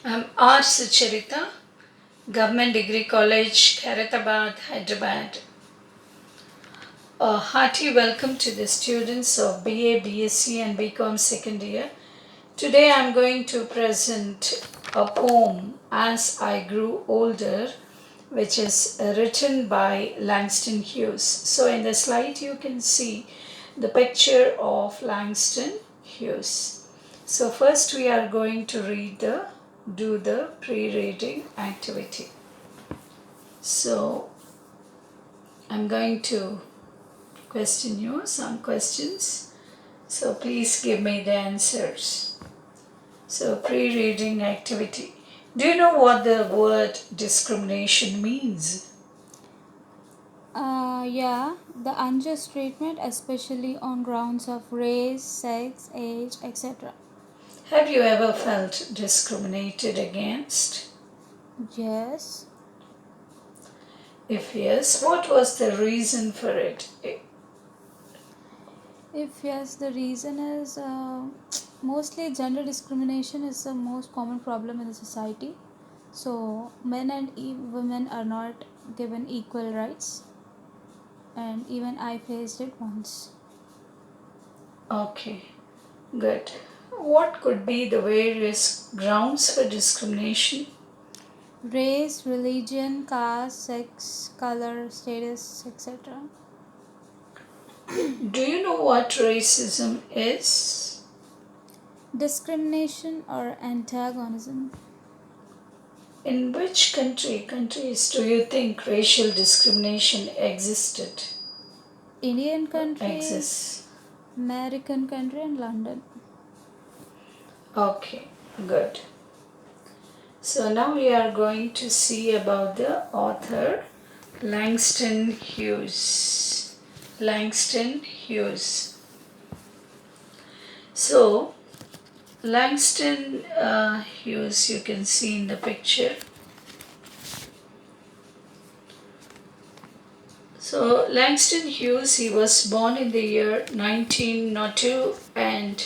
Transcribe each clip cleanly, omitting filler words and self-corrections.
I'm R. Sucharita, Government Degree College, Khairatabad, Hyderabad. A hearty welcome to the students of BA, BSc and BCom second year. Today I'm going to present a poem, As I Grew Older, which is written by Langston Hughes. So in the slide you can see the picture of Langston Hughes. So first we are going to do the pre-reading activity. So I'm going to question you some questions. So please give me the answers. So pre-reading activity. Do you know what the word discrimination means? Yeah, the unjust treatment, especially on grounds of race, sex, age, etc. Have you ever felt discriminated against? Yes. If yes, what was the reason for it? If yes, the reason is mostly gender discrimination is the most common problem in the society. So, men and women are not given equal rights, and even I faced it once. Okay, good. What could be the various grounds for discrimination? Race, religion, caste, sex, color, status, etc. Do you know what racism is? Discrimination or antagonism. In which countries do you think racial discrimination Indian country, exists? American country, and London. Okay, good. So now we are going to see about the author Langston Hughes. Langston Hughes. So Langston Hughes, you can see in the picture. So Langston Hughes, he was born in the year 1902 and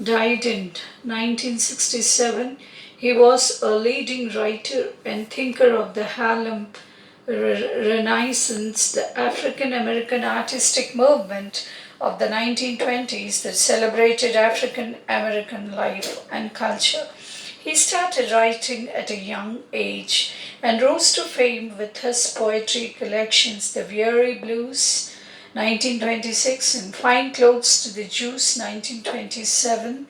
died in 1967. He was a leading writer and thinker of the Harlem Renaissance, the African American artistic movement of the 1920s that celebrated African American life and culture. He started writing at a young age and rose to fame with his poetry collections, The Weary Blues, 1926, and Fine Clothes to the Jews, 1927,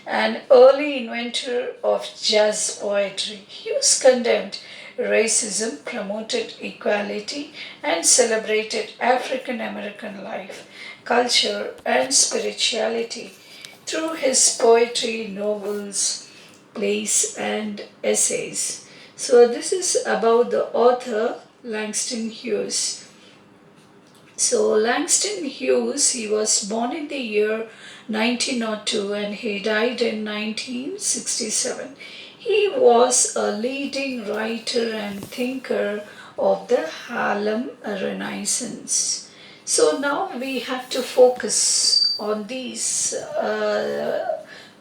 an early inventor of jazz poetry. Hughes condemned racism, promoted equality, and celebrated African American life, culture, and spirituality through his poetry, novels, plays, and essays. So, this is about the author Langston Hughes. So Langston Hughes, he was born in the year 1902 and he died in 1967. He was a leading writer and thinker of the Harlem Renaissance. So now we have to focus on these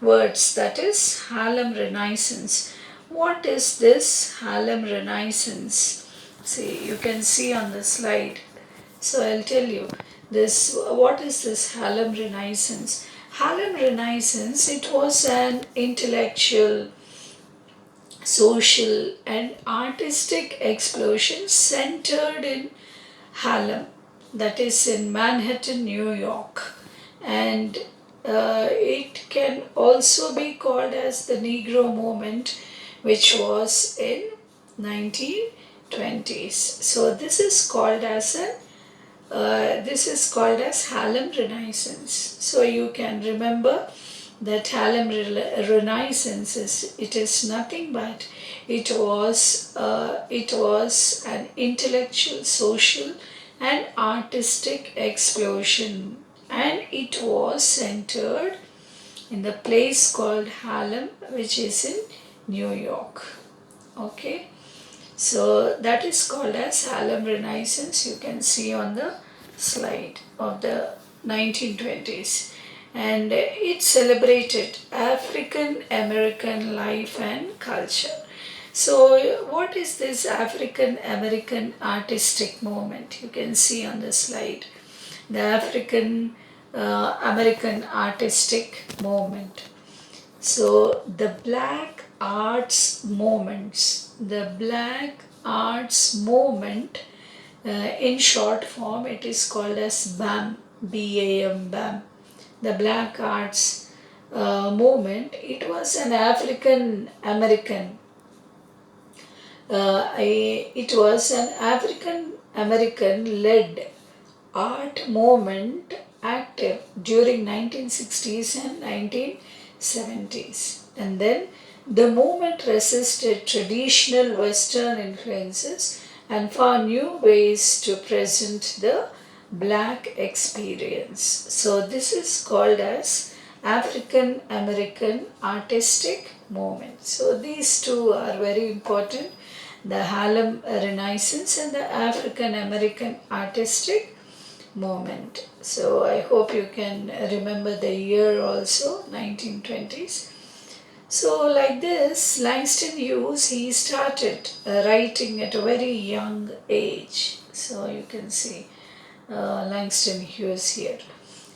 words, that is Harlem Renaissance. What is this Harlem Renaissance? See, you can see on the slide. So I'll tell you this. What is this Harlem Renaissance? Harlem Renaissance, it was an intellectual, social, and artistic explosion centered in Harlem, that is in Manhattan, New York, and it can also be called as the Negro movement, which was in 1920s. So this is called as Harlem Renaissance. So you can remember that Harlem Renaissance is nothing but it was an intellectual, social, and artistic explosion, and it was centered in the place called Harlem, which is in New York. Okay. So that is called as Harlem Renaissance. You can see on the slide of the 1920s. and it celebrated African American life and culture. So, what is this African American artistic movement? You can see on the slide the African American artistic movement. So, the Black Arts Movement, in short form, it is called as BAM, BAM, BAM. The Black Arts Movement, it was an African American it was an African American led art movement active during 1960s and 1970s. And then the movement resisted traditional Western influences and found new ways to present the black experience. So this is called as African American artistic movement. So these two are very important, the Harlem Renaissance and the African American artistic movement. So I hope you can remember the year also, 1920s. So like this, Langston Hughes, he started writing at a very young age. So you can see Langston Hughes here.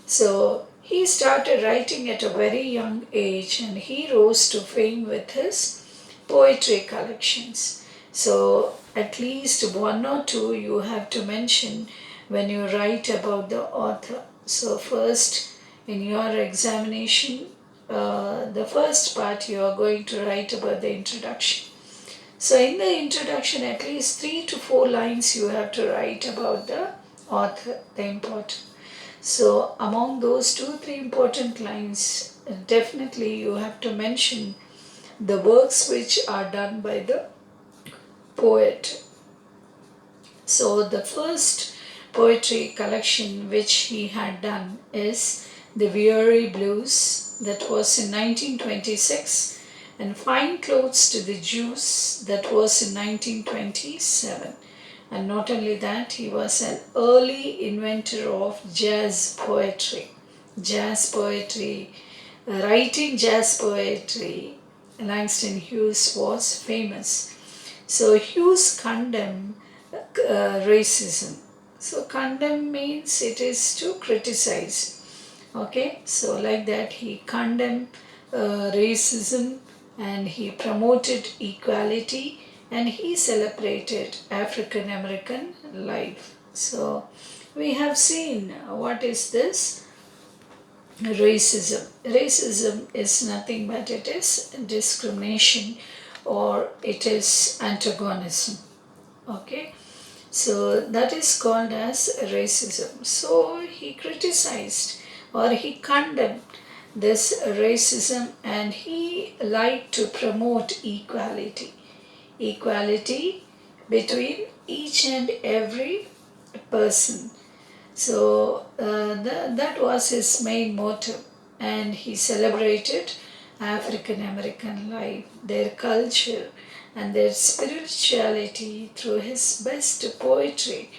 So he started writing at a very young age and he rose to fame with his poetry collections. So at least one or two you have to mention when you write about the author. So first in your examination, the first part you are going to write about the introduction. So in the introduction at least 3 to 4 lines you have to write about the author, the important. So among those 2-3 important lines, definitely you have to mention the works which are done by the poet. So the first poetry collection which he had done is the Weary Blues, that was in 1926, and Fine Clothes to the Jews, that was in 1927. And not only that, he was an early inventor of jazz poetry. Jazz poetry, writing jazz poetry, Langston Hughes was famous. So Hughes condemned racism. So condemn means it is to criticize. Okay, so like that he condemned racism and he promoted equality and he celebrated African American life. So we have seen what is this racism. Racism is nothing but it is discrimination or it is antagonism. Okay, so that is called as racism. So he criticized or he condemned this racism and he liked to promote equality between each and every person. So that was his main motive, and he celebrated African American life, their culture, and their spirituality through his best poetry,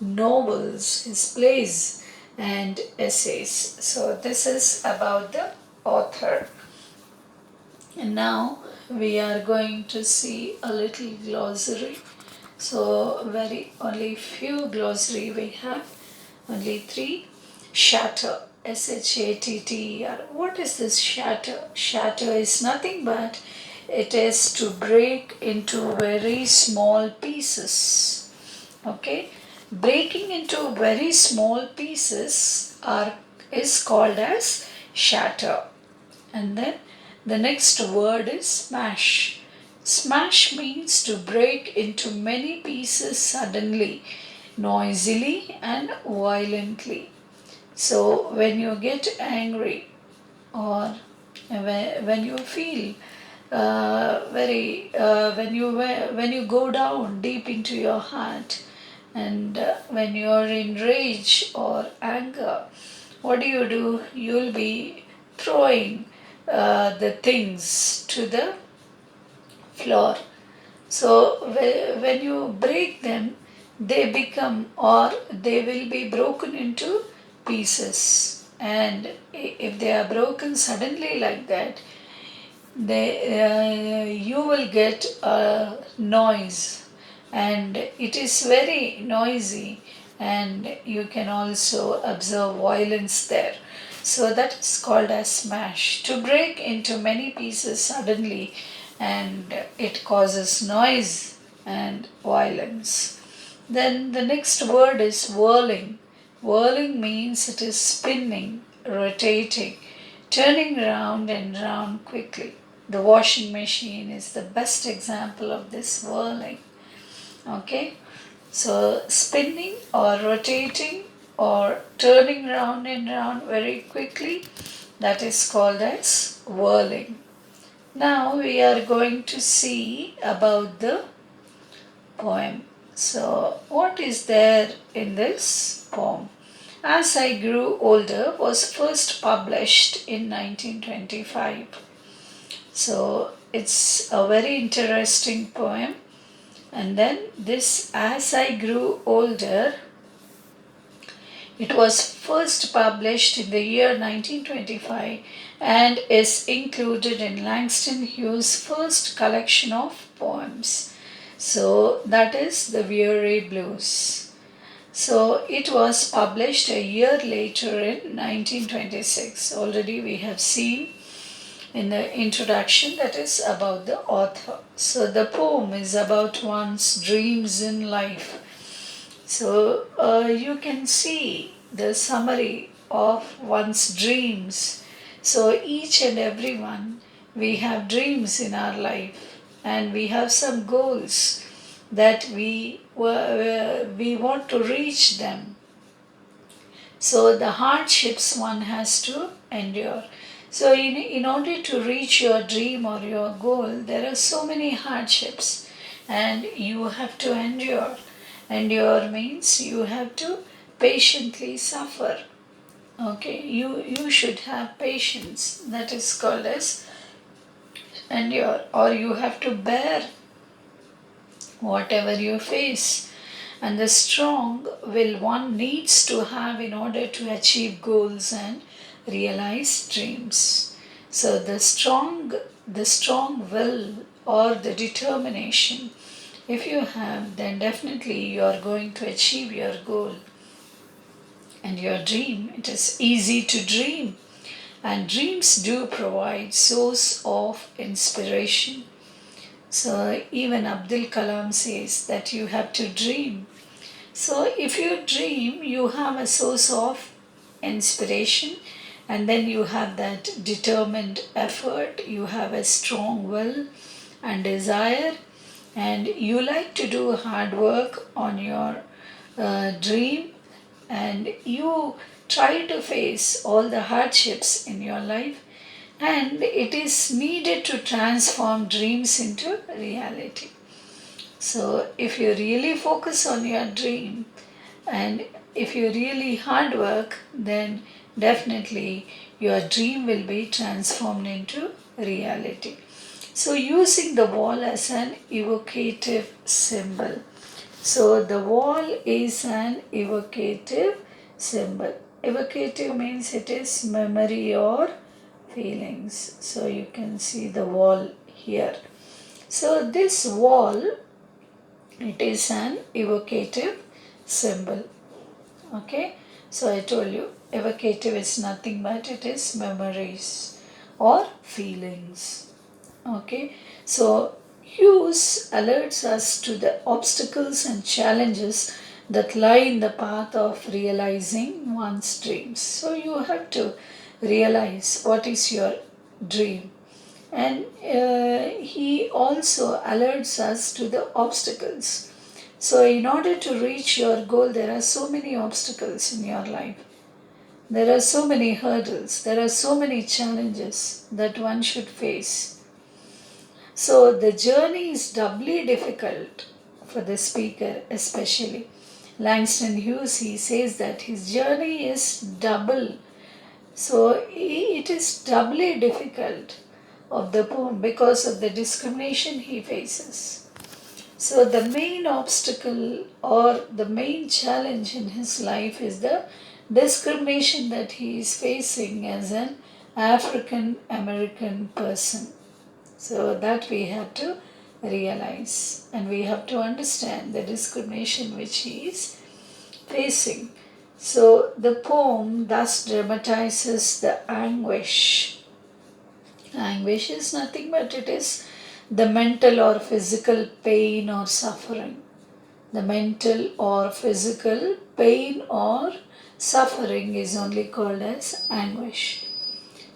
novels, his plays, and essays. So this is about the author. And now we are going to see a little glossary. So very only few glossary we have, only 3. Shatter, SHATTER. What is this shatter? Shatter is nothing but it is to break into very small pieces. Okay, breaking into very small pieces is called as shatter. And then the next word is smash. Smash means to break into many pieces suddenly, noisily, and violently. So when you get angry or when you feel when you go down deep into your heart and when you are in rage or anger, what do? You'll be throwing the things to the floor. So when you break them, they become or they will be broken into pieces and if they are broken suddenly like that, you will get a noise, and it is very noisy, and you can also observe violence there. So that is called as smash, to break into many pieces suddenly, and it causes noise and violence. Then the next word is whirling. Whirling means it is spinning, rotating, turning round and round quickly. The washing machine is the best example of this whirling. Okay, so spinning or rotating or turning round and round very quickly, that is called as whirling. Now we are going to see about the poem. So, what is there in this poem? As I Grew Older was first published in 1925. So, it's a very interesting poem. And then this As I Grew Older, it was first published in the year 1925 and is included in Langston Hughes' first collection of poems. So that is the Weary Blues. So it was published a year later in 1926. Already we have seen in the introduction that is about the author. So the poem is about one's dreams in life. So you can see the summary of one's dreams. So each and every one, we have dreams in our life, and we have some goals that we want to reach them. So the hardships one has to endure. So in order to reach your dream or your goal, there are so many hardships, and you have to endure. Endure means you have to patiently suffer. Okay, you should have patience. That is called as endure, or you have to bear whatever you face. And the strong will one needs to have in order to achieve goals and realize dreams. So the strong will or the determination, if you have, then definitely you are going to achieve your goal and your dream. It is easy to dream, and dreams do provide source of inspiration. So even Abdul Kalam says that you have to dream. So if you dream, you have a source of inspiration, and then you have that determined effort, you have a strong will and desire, and you like to do hard work on your dream, and you try to face all the hardships in your life, and it is needed to transform dreams into reality. So if you really focus on your dream, and if you really hard work, then definitely your dream will be transformed into reality. So using the wall as an evocative symbol. So the wall is an evocative symbol. Evocative means it is memory or feelings. So you can see the wall here. So this wall, it is an evocative symbol. Okay, so I told you evocative is nothing but it is memories or feelings. Okay, so Hughes alerts us to the obstacles and challenges that lie in the path of realizing one's dreams. So you have to realize what is your dream, and he also alerts us to the obstacles. So in order to reach your goal, there are so many obstacles in your life, there are so many hurdles, there are so many challenges that one should face. So the journey is doubly difficult for the speaker, especially Langston Hughes. He says that his journey is double, so it is doubly difficult of the poem because of the discrimination he faces. So the main obstacle or the main challenge in his life is the discrimination that he is facing as an African American person. So that we have to realize, and we have to understand the discrimination which he is facing. So the poem thus dramatizes the anguish. Anguish is nothing but it is the mental or physical pain or suffering. The mental or physical pain or suffering is only called as anguish.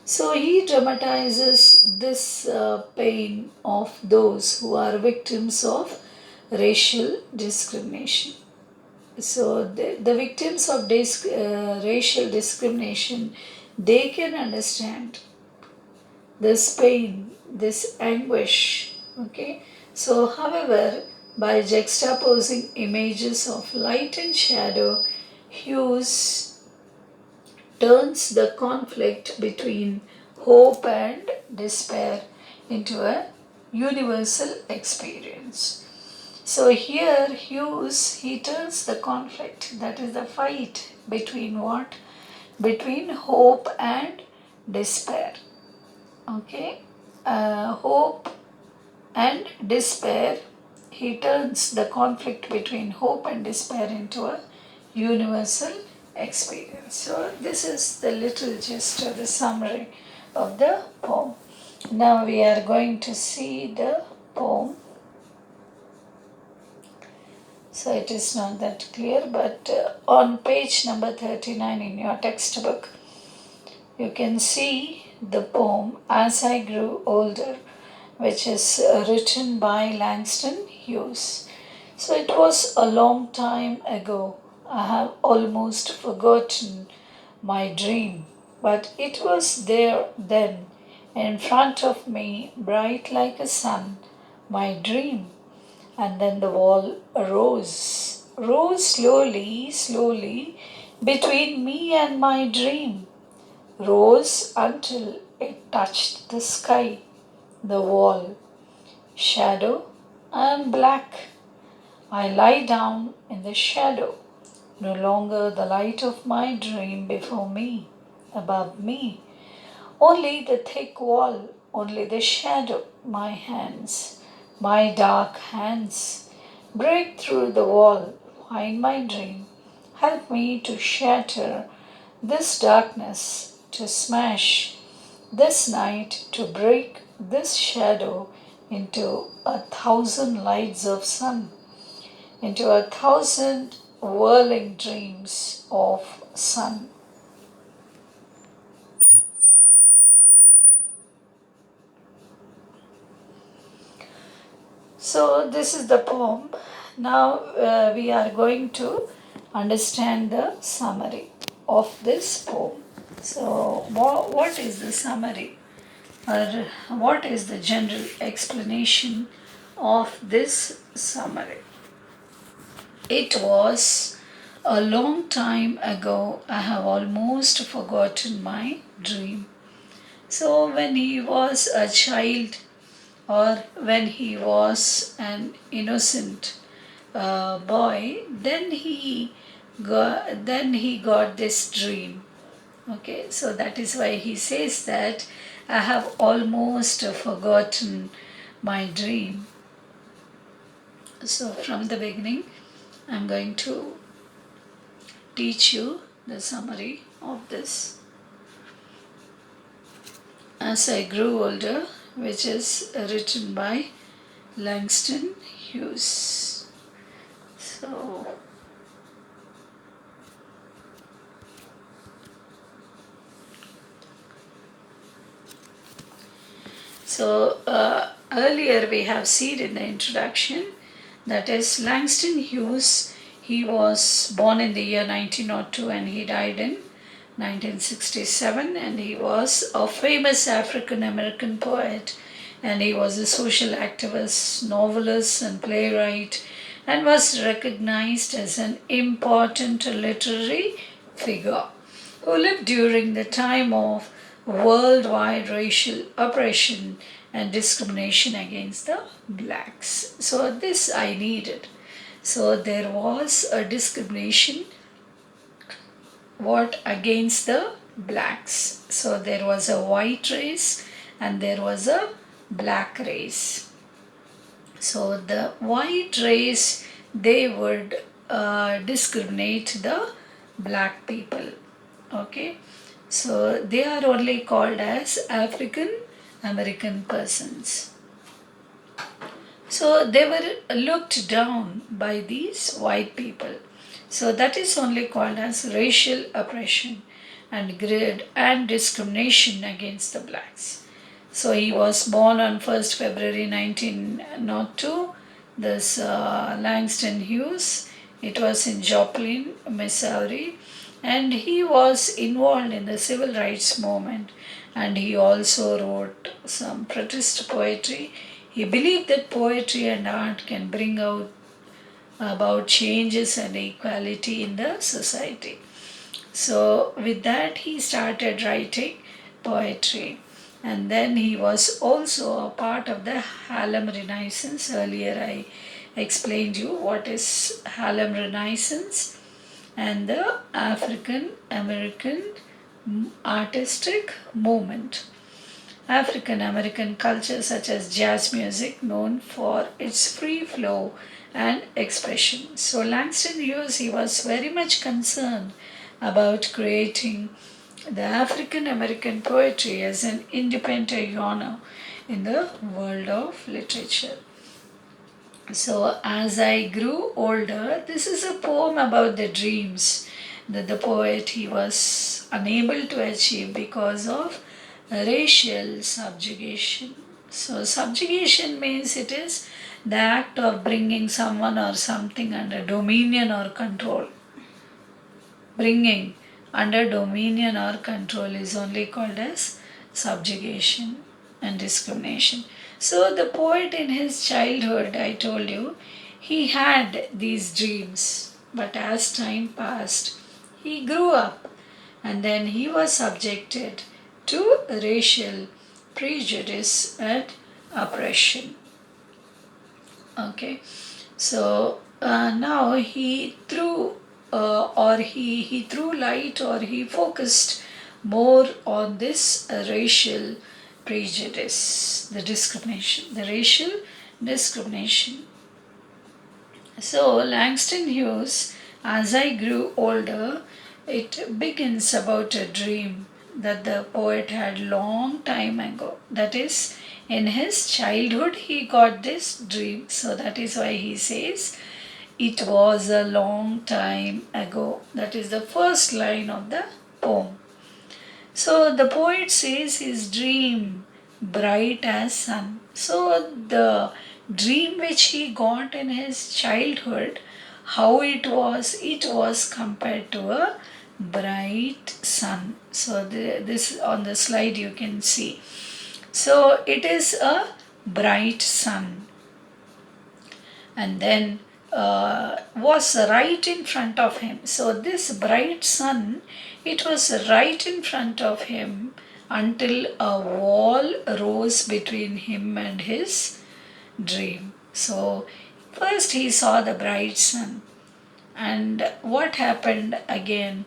So he dramatizes this pain of those who are victims of racial discrimination. So the victims of racial discrimination, they can understand this pain, this anguish. Okay. So, however, by juxtaposing images of light and shadow, Hughes turns the conflict between hope and despair into a universal experience. So here Hughes, he turns the conflict, that is the fight between what? Between hope and despair. Okay, hope and despair. He turns the conflict between hope and despair into a universal experience. So this is the little gist or the summary of the poem. Now we are going to see the poem. So it is not that clear, but on page number 39 in your textbook, you can see the poem As I Grew Older, which is written by Langston Hughes. So it was a long time ago. I have almost forgotten my dream, but it was there then, in front of me, bright like a sun, my dream. And then the wall rose slowly, slowly between me and my dream, rose until it touched the sky, the wall. Shadow, I am black. I lie down in the shadow, no longer the light of my dream before me, above me. Only the thick wall, only the shadow, my hands, my dark hands. Break through the wall, find my dream. Help me to shatter this darkness, to smash this night, to break this shadow into 1,000 lights of sun, into 1,000 whirling dreams of sun. So, this is the poem. Now, we are going to understand the summary of this poem. So, what is the summary, or what is the general explanation of this summary? It was a long time ago, I have almost forgotten my dream. So, when he was a child, or when he was an innocent boy, then he got this dream. Okay, so that is why he says that I have almost forgotten my dream. So from the beginning, I'm going to teach you the summary of this. As I grew older, which is written by Langston Hughes. So earlier we have seen in the introduction that is Langston Hughes. He was born in the year 1902 and he died in 1967, and he was a famous African American poet, and he was a social activist, novelist and playwright, and was recognized as an important literary figure who lived during the time of worldwide racial oppression and discrimination against the blacks. So this I needed. So there was a discrimination what against the blacks. So there was a white race and there was a black race. So the white race, they would discriminate the black people. Okay, so they are only called as African American persons. So they were looked down by these white people. So that is only called as racial oppression and grid and discrimination against the blacks. So he was born on 1st February 1902. This Langston Hughes. It was in Joplin, Missouri, and he was involved in the civil rights movement, and he also wrote some protest poetry. He believed that poetry and art can bring out about changes and equality in the society. So with that he started writing poetry, and then he was also a part of the Harlem Renaissance. Earlier I explained you what is Harlem Renaissance and the African American artistic movement. African American culture such as jazz music known for its free flow and expression. So Langston Hughes, he was very much concerned about creating the African American poetry as an independent genre in the world of literature. So as I grew older, this is a poem about the dreams that the poet he was unable to achieve because of racial subjugation. So subjugation means it is the act of bringing someone or something under dominion or control. Bringing under dominion or control is only called as subjugation and discrimination. So the poet in his childhood, I told you, he had these dreams, but as time passed, he grew up and then he was subjected to racial prejudice and oppression. Okay, so now he threw he threw light, or he focused more on this racial prejudice, the discrimination, the racial discrimination. So Langston Hughes, as I grew older, it begins about a dream that the poet had long time ago. That is, in his childhood he got this dream. So that is why he says, it was a long time ago. That is the first line of the poem. So the poet says his dream bright as sun. So the dream which he got in his childhood, how it was compared to a bright sun. So this on the slide you can see. So it is a bright sun, and then was right in front of him. So this bright sun, it was right in front of him until a wall rose between him and his dream. So first he saw the bright sun, and what happened again?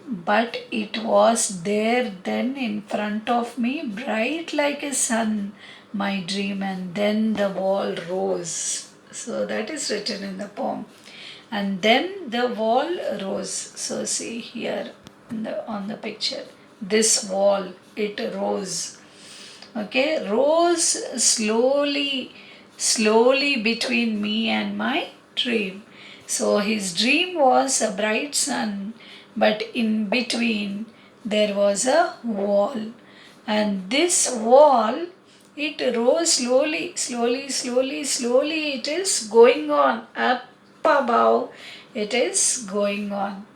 But it was there then in front of me, bright like a sun, my dream, and then the wall rose. So that is written in the poem. And then the wall rose. So see here on the picture, this wall, it rose. Okay, rose slowly between me and my dream. So his dream was a bright sun, but in between there was a wall, and this wall, it rose slowly, it is going on up above, it is going on,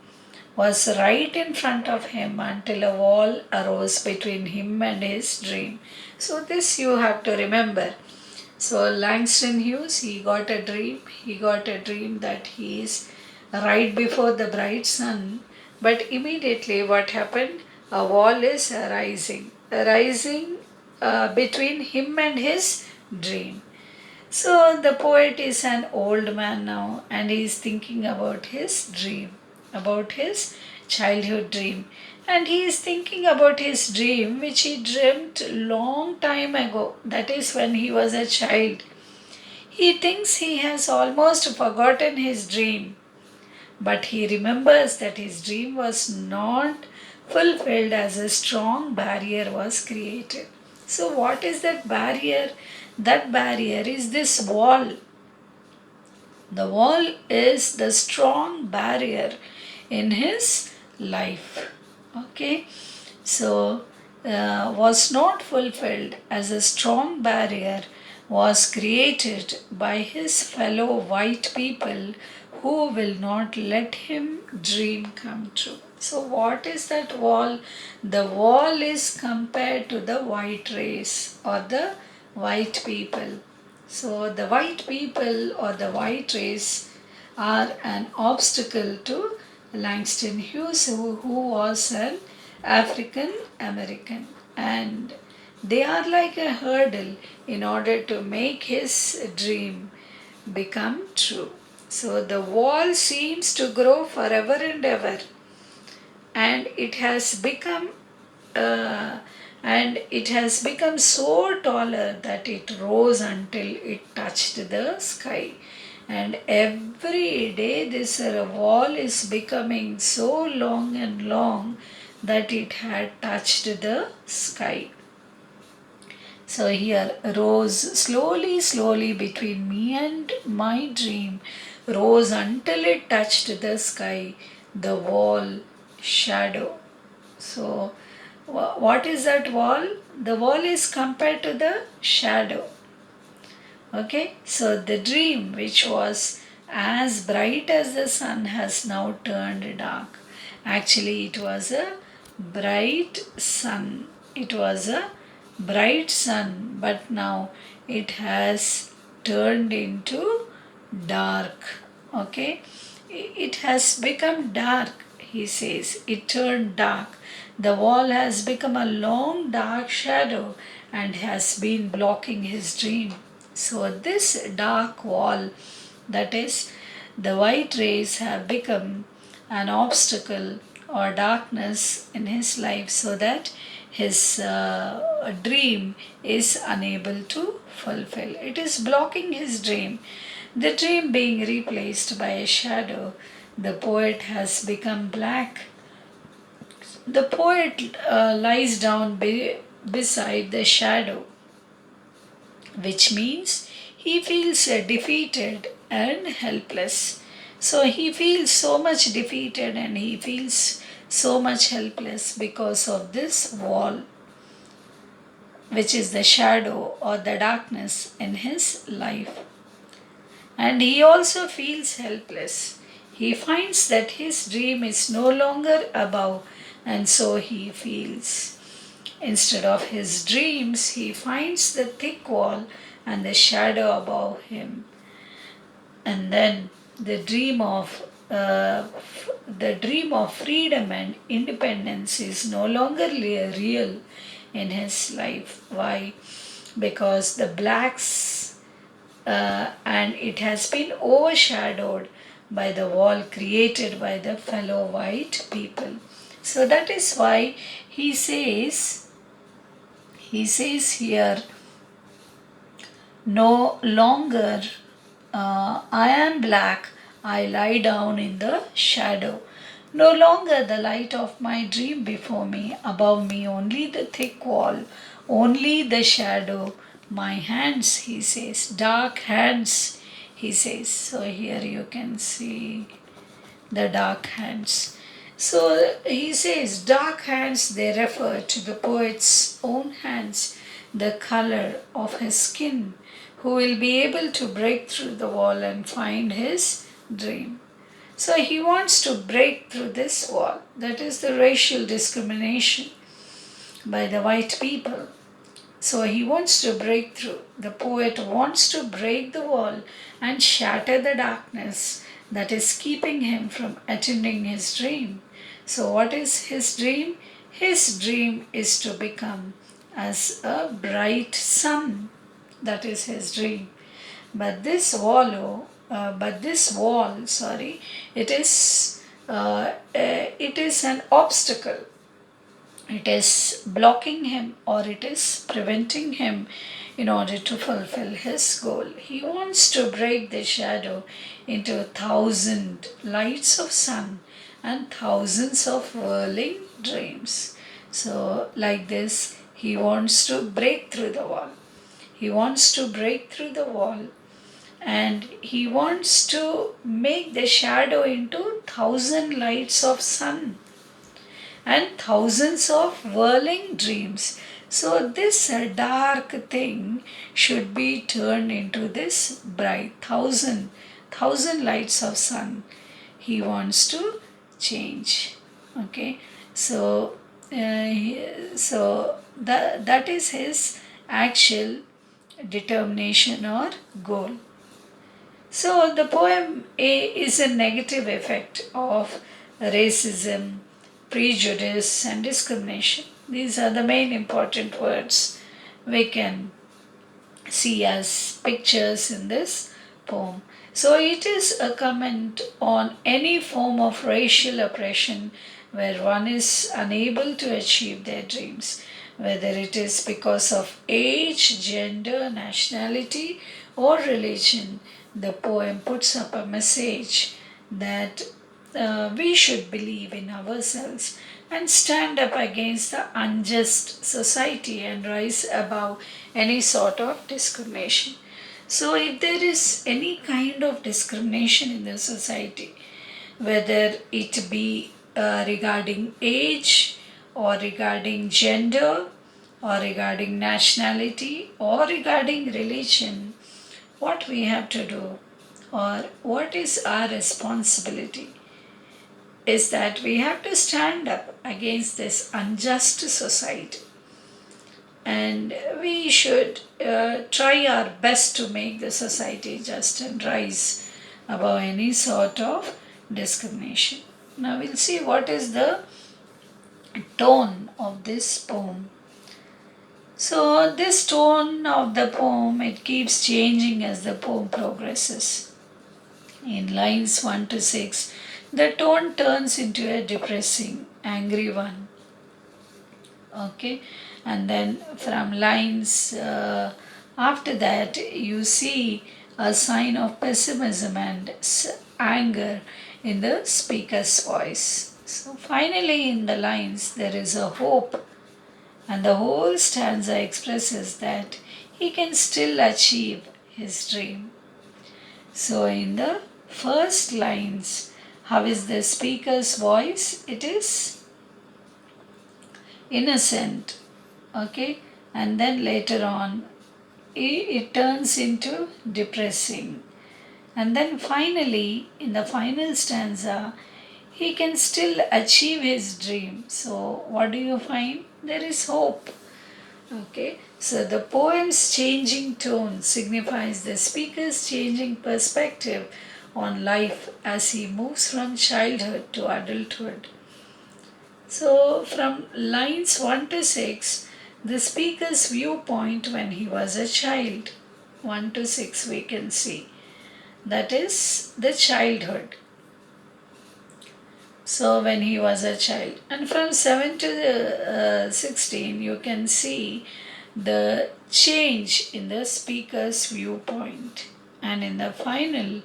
was right in front of him until a wall arose between him and his dream. So this you have to remember. So Langston Hughes, he got a dream that he is right before the bright sun, but immediately what happened? A wall is rising between him and his dream. So the poet is an old man now, and he is thinking about his dream, about his childhood dream. And he is thinking about his dream which he dreamt long time ago, that is when he was a child. He thinks he has almost forgotten his dream, but he remembers that his dream was not fulfilled as a strong barrier was created. So, what is that barrier? That barrier is this wall. The wall is the strong barrier in his life. Okay, so was not fulfilled as a strong barrier was created by his fellow white people who will not let him dream come true. So, what is that wall? The wall is compared to the white race or the white people. So, the white people or the white race are an obstacle to Langston Hughes, who was an African American, and they are like a hurdle in order to make his dream become true. So the wall seems to grow forever and ever, and uh, it has become so taller that it rose until it touched the sky. And every day this wall is becoming so long and long that it had touched the sky. So here rose slowly, slowly between me and my dream, rose until it touched the sky, the wall shadow. So, what is that wall? The wall is compared to the shadow. Okay, so the dream which was as bright as the sun has now turned dark. Actually, it was a bright sun. It was a bright sun, but now it has turned into dark. Okay, it has become dark, he says. It turned dark. The wall has become a long dark shadow and has been blocking his dream. So, this dark wall, that is, the white rays, have become an obstacle or darkness in his life so that his dream is unable to fulfill. It is blocking his dream. The dream being replaced by a shadow, the poet has become black. The poet lies down beside the shadow, which means he feels defeated and helpless. So he feels so much defeated and he feels so much helpless because of this wall, which is the shadow or the darkness in his life. And he also feels helpless. He finds that his dream is no longer above, and so he feels. Instead of his dreams, he finds the thick wall and the shadow above him. And then the dream of freedom and independence is no longer real in his life. Why? Because the blacks and it has been overshadowed by the wall created by the fellow white people. So that is why he says here, no longer I am black, I lie down in the shadow. No longer the light of my dream before me, above me only the thick wall, only the shadow. My hands, he says, dark hands, he says. So here you can see the dark hands. So he says, dark hands, they refer to the poet's own hands, the color of his skin, who will be able to break through the wall and find his dream. So he wants to break through this wall. That is the racial discrimination by the white people. So he wants to break through. The poet wants to break the wall and shatter the darkness that is keeping him from attaining his dream. So, what is his dream? His dream is to become as a bright sun. That is his dream. But this wall, it is it is an obstacle. It is blocking him or it is preventing him in order to fulfill his goal. He wants to break the shadow into 1,000 lights of sun and thousands of whirling dreams. So, like this, he wants to break through the wall. He wants to break through the wall and he wants to make the shadow into 1,000 lights of sun and thousands of whirling dreams. So, this dark thing should be turned into this bright thousand lights of sun. He wants to change. Okay, so that is his actual determination or goal. So the poem is a negative effect of racism, prejudice, and discrimination. These are the main important words we can see as pictures in this poem. So it is a comment on any form of racial oppression where one is unable to achieve their dreams, whether it is because of age, gender, nationality, or religion. The poem puts up a message that we should believe in ourselves and stand up against the unjust society and rise above any sort of discrimination. So, if there is any kind of discrimination in the society, whether it be regarding age or regarding gender or regarding nationality or regarding religion, what we have to do or what is our responsibility is that we have to stand up against this unjust society and we should try our best to make the society just and rise above any sort of discrimination. Now we'll see what is the tone of this poem. So this tone of the poem, it keeps changing as the poem progresses. In lines 1 to 6, the tone turns into a depressing, angry one. Okay, and then from lines after that, you see a sign of pessimism and anger in the speaker's voice. So, finally, in the lines, there is a hope, and the whole stanza expresses that he can still achieve his dream. So, in the first lines, how is the speaker's voice? It is innocent, okay, and then later on it turns into depressing, and then finally in the final stanza he can still achieve his dream. So what do you find? There is hope. Okay, so the poem's changing tone signifies the speaker's changing perspective on life as he moves from childhood to adulthood. So, from lines 1 to 6, the speaker's viewpoint when he was a child, 1 to 6, we can see. That is the childhood. So, when he was a child. And from 7 to 16, you can see the change in the speaker's viewpoint. And in the final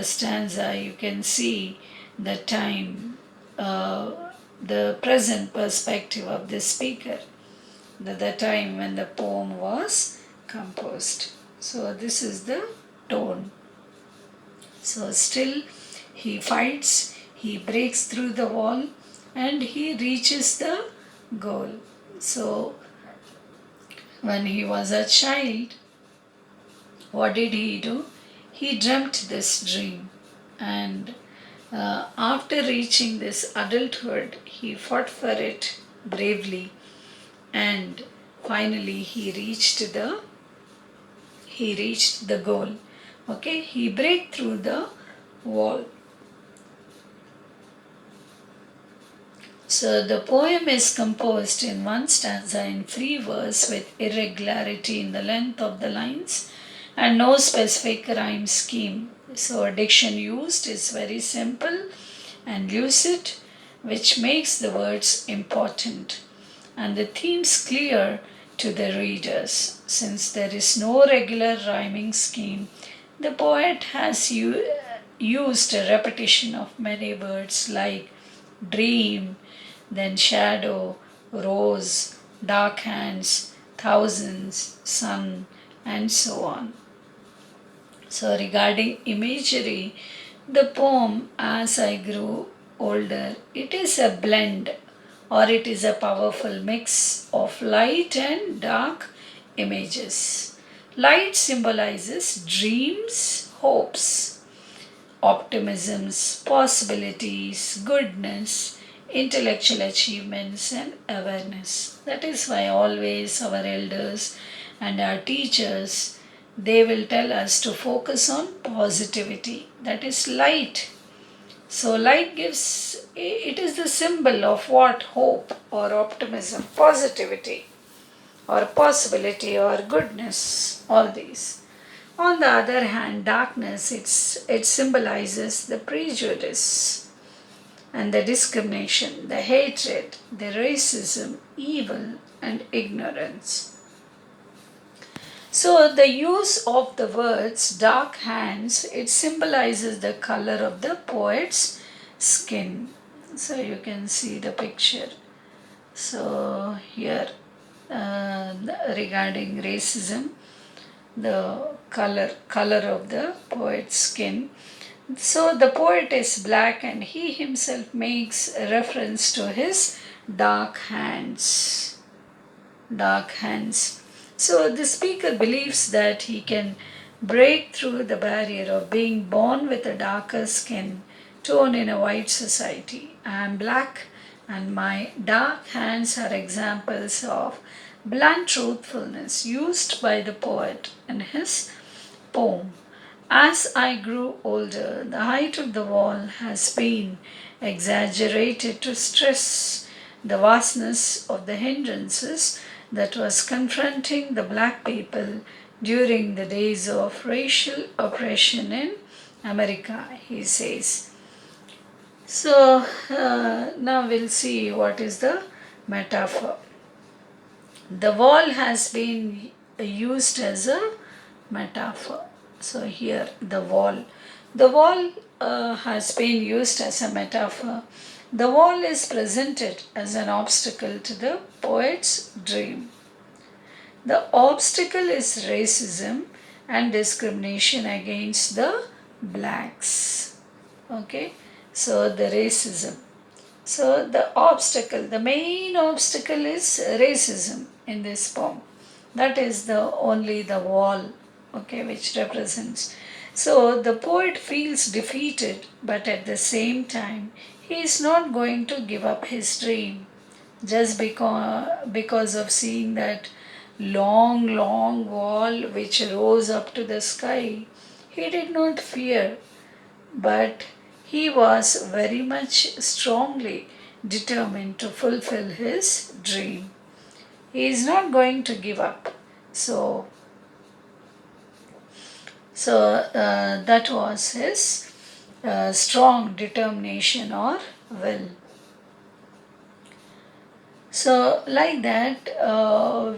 stanza, you can see the time. The present perspective of the speaker, the time when the poem was composed. So, this is the tone. So, still he fights, he breaks through the wall, and he reaches the goal. So, when he was a child, what did he do? He dreamt this dream, and after reaching this adulthood, he fought for it bravely, and finally he reached the goal. Okay, he break through the wall. So the poem is composed in one stanza in free verse with irregularity in the length of the lines and no specific rhyme scheme. So diction used is very simple and lucid, which makes the words important and the themes clear to the readers. Since there is no regular rhyming scheme, the poet has used a repetition of many words like dream, then shadow, rose, dark hands, thousands, sun, and so on. So, regarding imagery, the poem As I Grew Older, it is a blend or it is a powerful mix of light and dark images. Light symbolizes dreams, hopes, optimisms, possibilities, goodness, intellectual achievements, and awareness. That is why always our elders and our teachers, they will tell us to focus on positivity. That is light. So light gives, it is the symbol of what? Hope or optimism, positivity or possibility or goodness, all these. On the other hand, darkness, it symbolizes the prejudice and the discrimination, the hatred, the racism, evil, and ignorance. So the use of the words dark hands, it symbolizes the color of the poet's skin. So you can see the picture. So here regarding racism, the color of the poet's skin. So the poet is black and he himself makes a reference to his dark hands. Dark hands. So the speaker believes that he can break through the barrier of being born with a darker skin tone in a white society. I am black and my dark hands are examples of blunt truthfulness used by the poet in his poem. As I grew older, the height of the wall has been exaggerated to stress the vastness of the hindrances that was confronting the black people during the days of racial oppression in America, he says. So now we'll see what is the metaphor. The wall has been used as a metaphor. So here the wall. The wall has been used as a metaphor. The wall is presented as an obstacle to the poet's dream. The obstacle is racism and discrimination against the blacks. Okay, so the racism. So the main obstacle is racism in this poem. That is only the wall, okay, which represents. So the poet feels defeated, but at the same time, he is not going to give up his dream just because of seeing that long wall which rose up to the sky. He did not fear, but he was very much strongly determined to fulfill his dream. He is not going to give up. So that was his strong determination or will. So like that,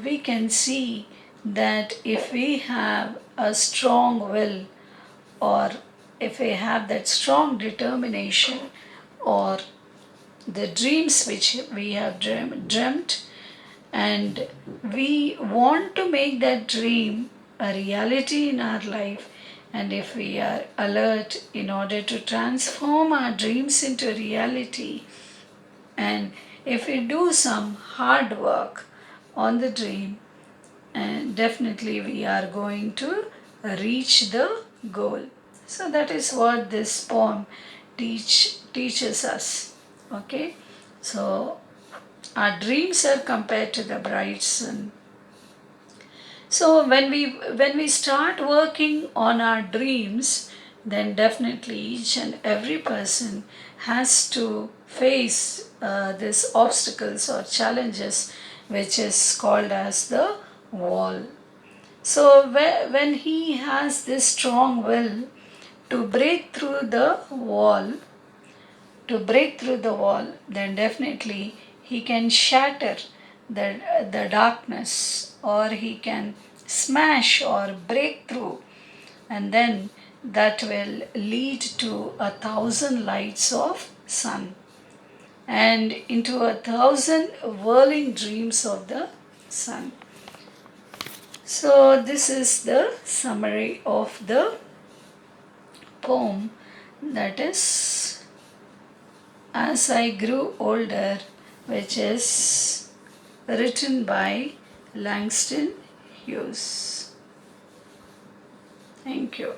we can see that if we have a strong will or if we have that strong determination or the dreams which we have dreamt and we want to make that dream a reality in our life, and if we are alert in order to transform our dreams into reality, and if we do some hard work on the dream, and definitely we are going to reach the goal. So that is what this poem teaches us. Okay, so our dreams are compared to the bright sun. So when we start working on our dreams, then definitely each and every person has to face these obstacles or challenges, which is called as the wall. So when he has this strong will to break through the wall, to break through the wall, then definitely he can shatter the darkness, or he can smash or break through, and then that will lead to 1,000 lights of sun and into 1,000 whirling dreams of the sun. So this is the summary of the poem, that is As I Grew Older, which is written by Langston Hughes. Thank you.